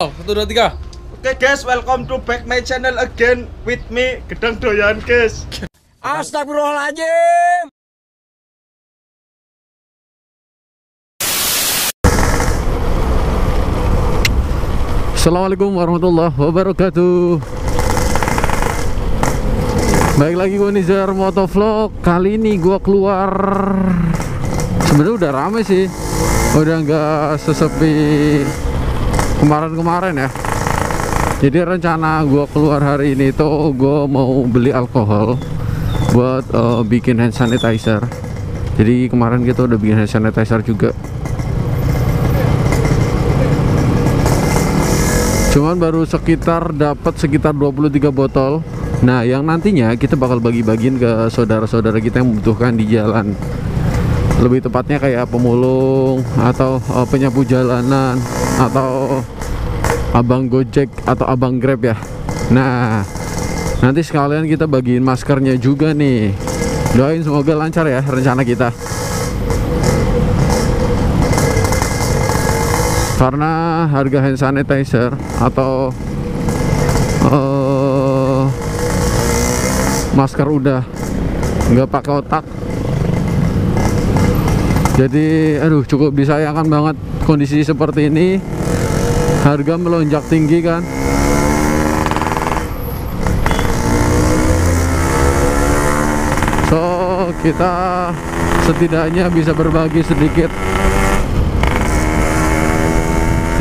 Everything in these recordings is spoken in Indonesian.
Satu, dua, tiga. Oke guys, welcome to back my channel again with me Gedang Doyan guys. Astagfirullahaladzim. Assalamualaikum warahmatullahi wabarakatuh. Baik lagi gue Nizar Motovlog. Kali ini gue keluar. Sebenarnya udah rame sih, udah nggak sesepi kemarin-kemarin ya. Jadi rencana gue keluar hari ini tuh gue mau beli alkohol buat bikin hand sanitizer. Jadi kemarin kita udah bikin hand sanitizer juga. Cuman baru dapat sekitar 23 botol. Nah, yang nantinya kita bakal bagi-bagiin ke saudara-saudara kita yang membutuhkan di jalan. Lebih tepatnya kayak pemulung atau penyapu jalanan atau abang Gojek atau abang Grab ya. Nah, nanti sekalian kita bagiin maskernya juga nih. Doain semoga lancar ya rencana kita. Karena harga hand sanitizer atau masker udah nggak pakai otak, jadi aduh cukup disayangkan banget kondisi seperti ini. Harga melonjak tinggi kan. So kita setidaknya bisa berbagi sedikit.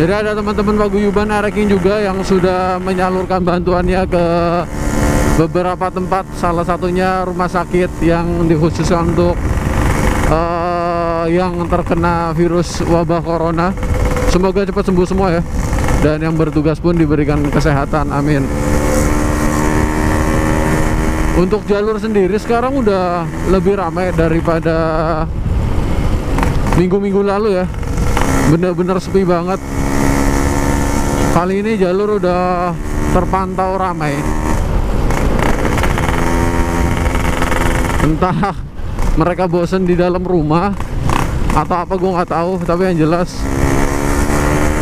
Jadi ada teman-teman paguyuban Ereking juga yang sudah menyalurkan bantuannya ke beberapa tempat, salah satunya rumah sakit yang dikhususkan untuk yang terkena virus wabah corona. Semoga cepat sembuh semua ya, dan yang bertugas pun diberikan kesehatan, amin. Untuk jalur sendiri sekarang udah lebih ramai daripada minggu-minggu lalu ya, bener-bener sepi banget. Kali ini jalur udah terpantau ramai. Entah mereka bosen di dalam rumah atau apa, gue nggak tahu. Tapi yang jelas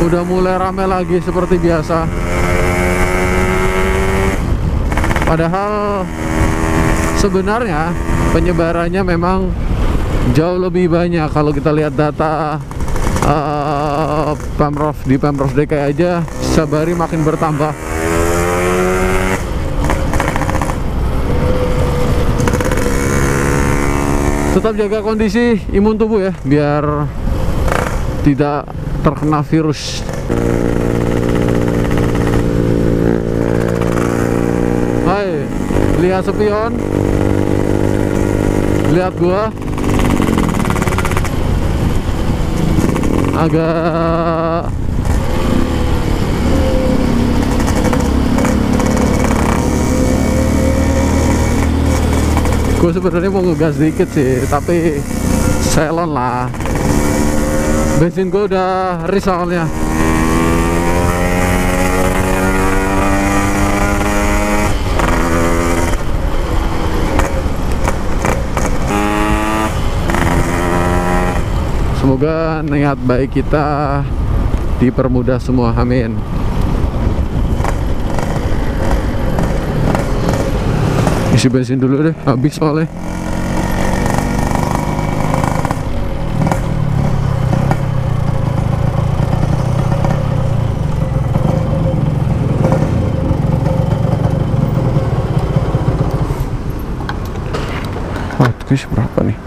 udah mulai ramai lagi seperti biasa. Padahal sebenarnya penyebarannya memang jauh lebih banyak. Kalau kita lihat data Pemprov DKI aja setiap hari makin bertambah. Tetap jaga kondisi imun tubuh ya, biar tidak terkena virus. Hai, lihat spion, lihat gua. Agak gue sebenarnya mau ngegas dikit sih, tapi selon lah. Bensin gue udah risalnya. Semoga niat baik kita dipermudah semua, amin. Isi bensin dulu deh, habis soalnya. Wah, itu berapa nih?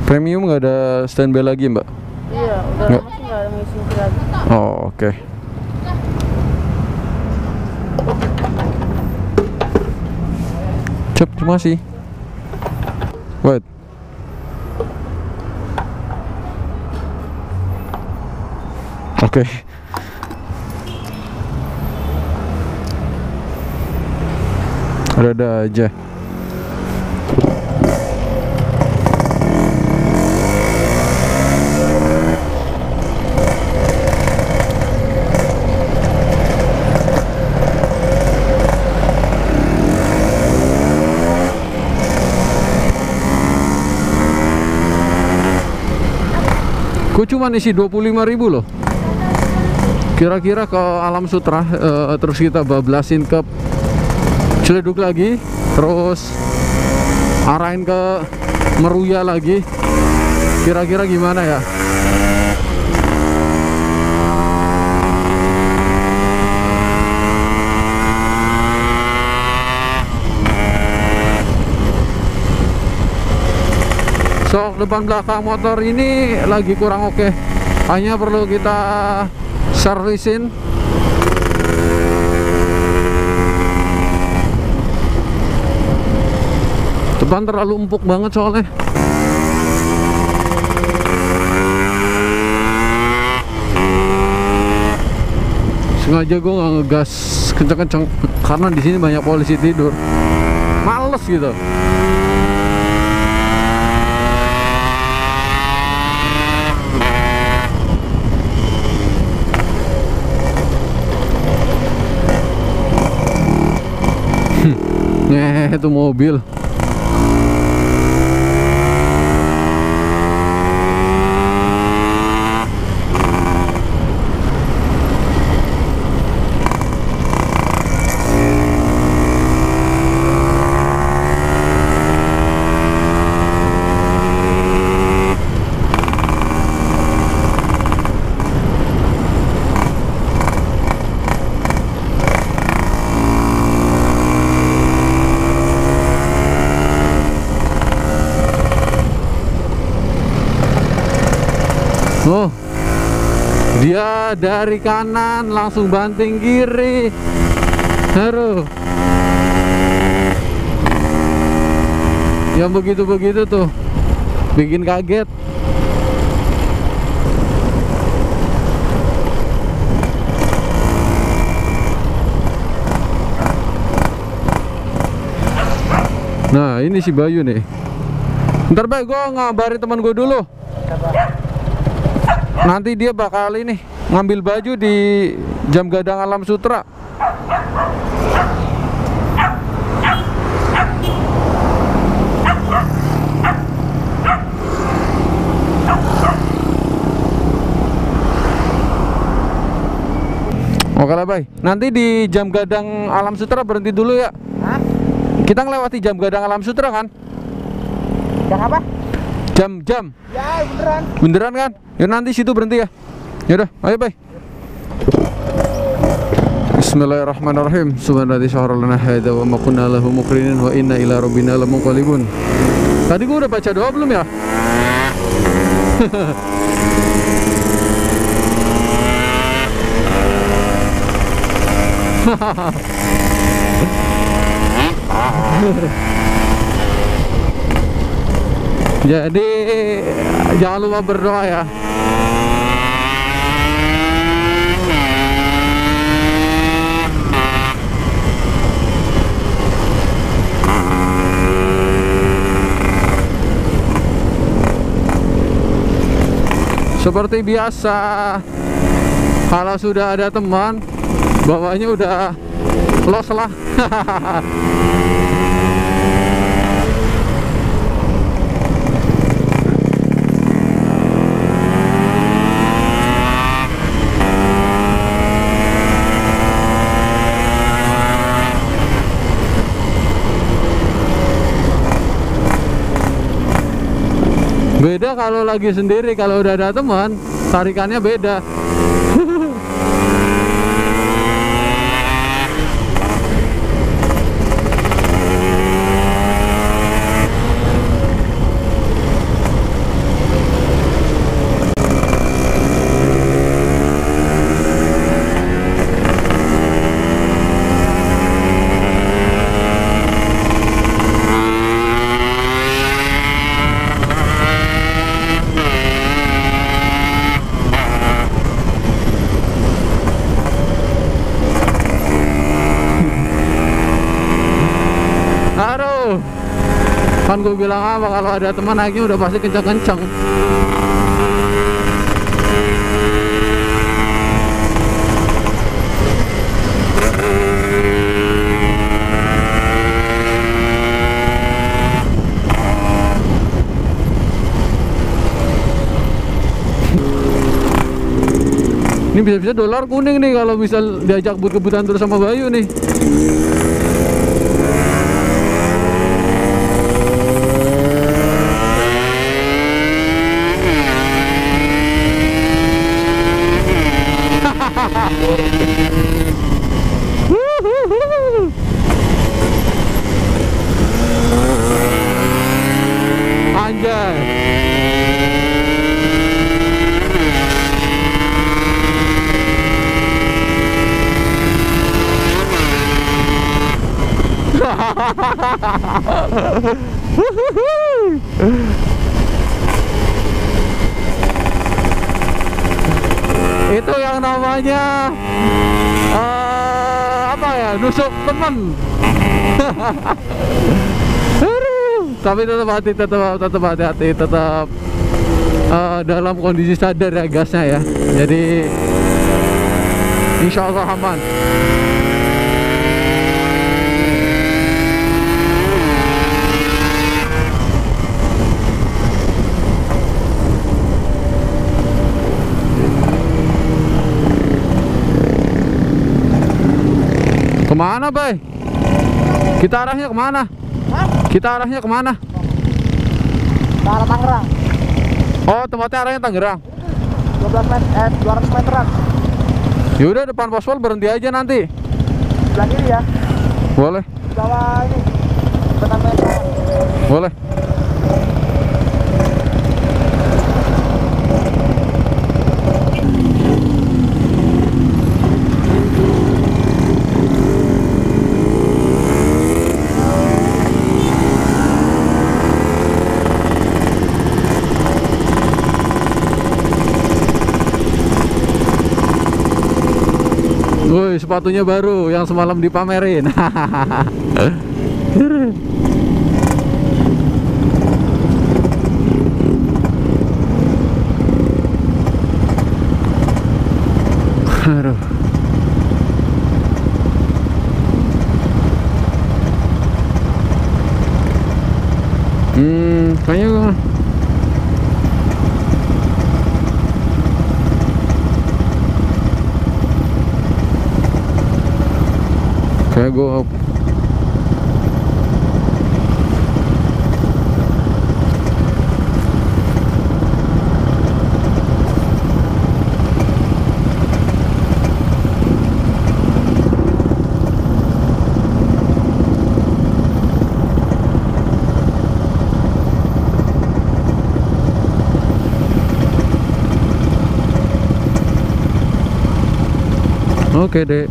Premium nggak ada standby lagi mbak? Iya, udah lama sih nggak ada ngisi lagi. Oh oke. Cep, terima kasih. Wait. Oke. Ada aja. Kok cuma isi 25.000 loh. Kira-kira ke Alam Sutera, terus kita bablasin ke Ciledug lagi, terus arahin ke Meruya lagi. Kira-kira gimana ya? Sok depan belakang motor ini lagi kurang oke. Hanya perlu kita servisin. Depan terlalu empuk banget soalnya. Sengaja gue nggak ngegas kenceng-kenceng karena di sini banyak polisi tidur. Males gitu. Itu mobil. Oh, dia dari kanan langsung banting kiri. Aduh, yang begitu-begitu tuh bikin kaget. Nah, ini si Bayu nih. Ntar Bay, gue ngabarin teman gue dulu. Nanti dia bakal ini ngambil baju di Jam Gadang Alam Sutera. Oke lah Bay, nanti di Jam Gadang Alam Sutera berhenti dulu ya. Hah? Kita ngelewati Jam Gadang Alam Sutera kan? Yang apa? Jam. Ya beneran. Beneran kan? Ya nanti situ berhenti ya. Yaudah, ayo Bay. Bismillahirrahmanirrahim. Subhanallah syahra lana hadza wa ma kunna lahu muqrinin wa inna ila rabbina lamunqalibun. Tadi gua udah baca doa belum ya? Jadi jangan lupa berdoa ya. Seperti biasa, kalau sudah ada teman, bawahnya udah los lah. Beda kalau lagi sendiri, kalau udah ada teman, tarikannya beda. Aduh, kan gue bilang apa, kalau ada teman naiknya udah pasti kencang-kencang. Ini bisa-bisa dolar kuning nih kalau misal diajak kebut-kebutan terus sama Bayu nih. Anjay. Itu yang namanya apa ya, nusuk temen. Tapi tetap hati-hati, tetap dalam kondisi sadar ya gasnya ya. Jadi insya Allah aman. Kemana, Bay? Kita arahnya kemana? Hah? Kita arahnya kemana? Ke arah Tangerang. Oh, tempatnya arahnya Tangerang. 200 meteran. Yaudah, depan pospol berhenti aja nanti. Sebelah kiri ya. Boleh, Di bawah ini. Benar meteran. boleh. Woi, sepatunya baru yang semalam dipamerin. Aduh. Kayaknya kayak gue oke deh.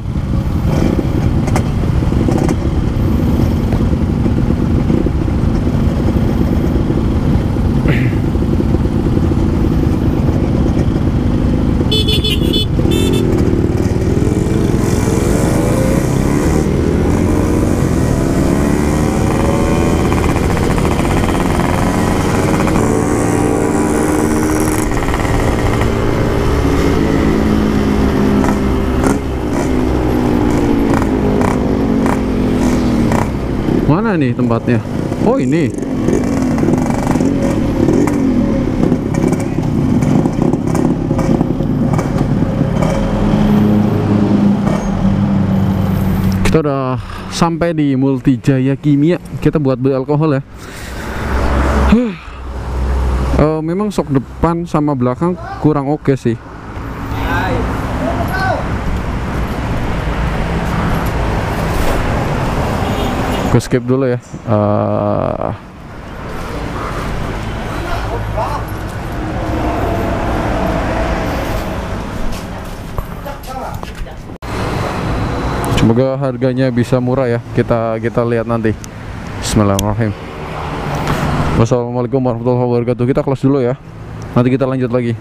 Mana nih tempatnya? Oh, ini. Kita udah sampai di Multijaya Kimia. Kita buat beli alkohol ya. Memang sok depan sama belakang kurang oke sih. Gue skip dulu ya. Semoga harganya bisa murah ya. Kita lihat nanti. Bismillahirrahmanirrahim. Wassalamualaikum warahmatullahi wabarakatuh. Kita close dulu ya. Nanti kita lanjut lagi.